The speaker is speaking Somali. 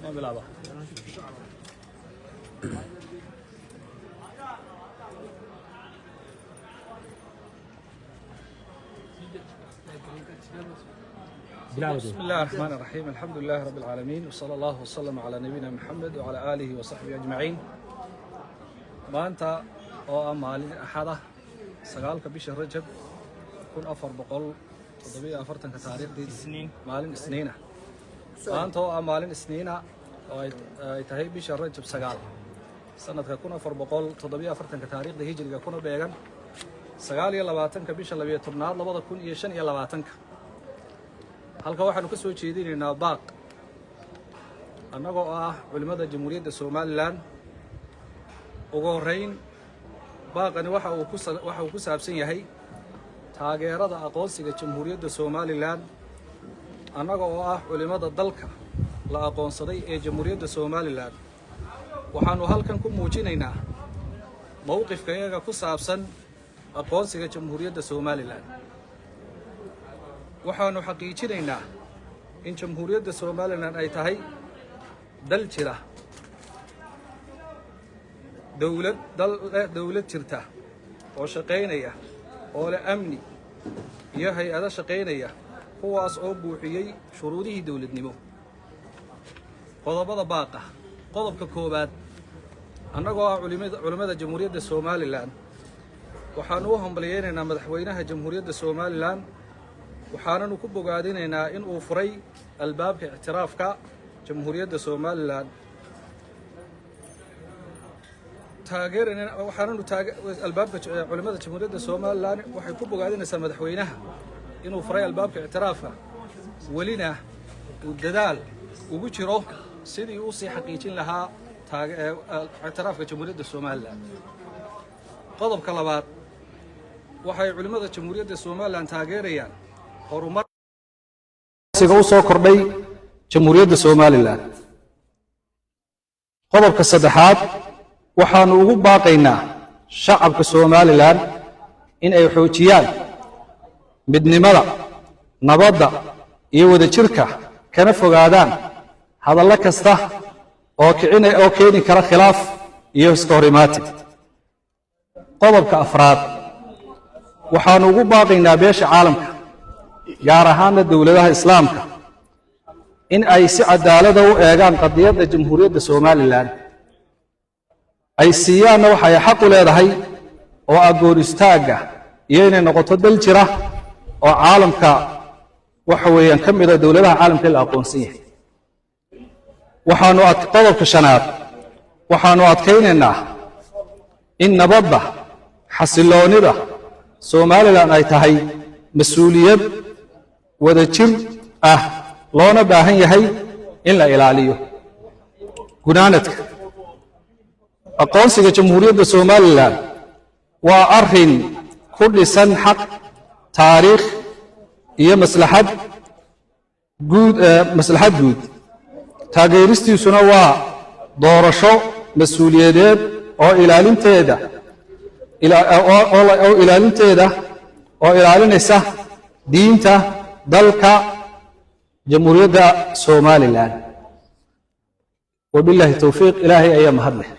ما بلعبها. بسم الله الرحمن الرحيم. الحمد لله رب العالمين، وصلى الله وسلم على نبينا محمد وعلى آله وصحبه أجمعين. maanta oo ah maalin axada 9 bisha Rajab 1447 taariikhdii maalin Isniina. maanta oo ah maalin Isniina oo ay tahay bisha Rajab 9 sanadka 1447 taariikhda hijriga kuna beegan 29 bisha 12 2025. halka waxaanu ka soo jeedinaynaa baaq annagoo ah culimada Jamhuuriyadda Soomaaliland. ugu horeyn baaqani waxa uu ku saabsan yahay taageerada aqoonsiga Jamhuuriyadda Soomaaliland annaga oo ah culimada dalka la aqoonsaday ee Jamhuuriyadda Soomaaliland. waxaanu halkan ku muujinaynaa mowqifkayaga ku saabsan aqoonsiga Jamhuuriyadda Soomaaliland. waxaanu xaqiijinaynaa in Jamhuuriyadda Soomaaliland ay tahay dal jira, dawlad jirta oo shaqaynaya oo leh amni iyo hay'ado shaqaynaya kuwaas oo buuxiyay shuruudihii dawladnimo. qodobada baaqa qodobka koowaad, annagoo ah culimada Jamhuuriyadda Soomaaliland waxaanu u hambaliyeynaynaa madaxweynaha Jamhuuriyadda Soomaaliland, waxaananu ku bogaadinaynaa in uu furay albaabka ictiraafka Jamhuuriyadda Soomaaliland. albaabka culimada Jamhuuriyadda Soomaaliland waxay ku bogaadinaysaa madaxweynaha inuu furay albaabka ictiraafka, welina uu dadaal ugu jiro sidii uu sii xaqiijin lahaa ictiraafka Jamhuuriyadda Soomaaliland. qodobka labaad, waxay culimada Jamhuuriyadda Soomaaliland taageerayaan horumarsiga u soo kordhay Jamhuuriyadda Soomaaliland. qodobka saddexaad, waxaanu ugu baaqaynaa shacabka Soomaaliland in ay xoojiyaan midnimada, nabadda iyo wadajirka, kana fogaadaan hadallo kasta oo keeni kara khilaaf iyo iska horimaatid. qodobka afraad, waxaanu ugu baaqaynaa beesha caalamka, gaar ahaanna dowladaha islaamka, in ay si cadaalada u eegaan qadiyadda Jamhuuriyadda Soomaaliland, ay siiyaanna waxa ay xaq u leedahay oo agoon istaagga iyo inay noqoto dal jira oo caalamka waxa weeyaan ka mid ah dowladaha caalamka la aqoonsan yahay. qodobka shanaad, waxaanu adkaynaynaa in nabadda, xasiloonida Soomaaliland ay tahay mas'uuliyad wadajir ah loona baahan yahay in la ilaaliyo. gunaanadka, aqoonsiga Jamhuuriyadda Soomaaliland waa arrin ku dhisan xaq, taariikh iyo maslaxad guud. taageeristiisuna waa doorasho mas'uuliyadeed oo ilaalinaysa diinta dalka Jamhuuriyadda Soomaaliland. wabillahi tawfiiq. ilaahay ayaa mahad leh.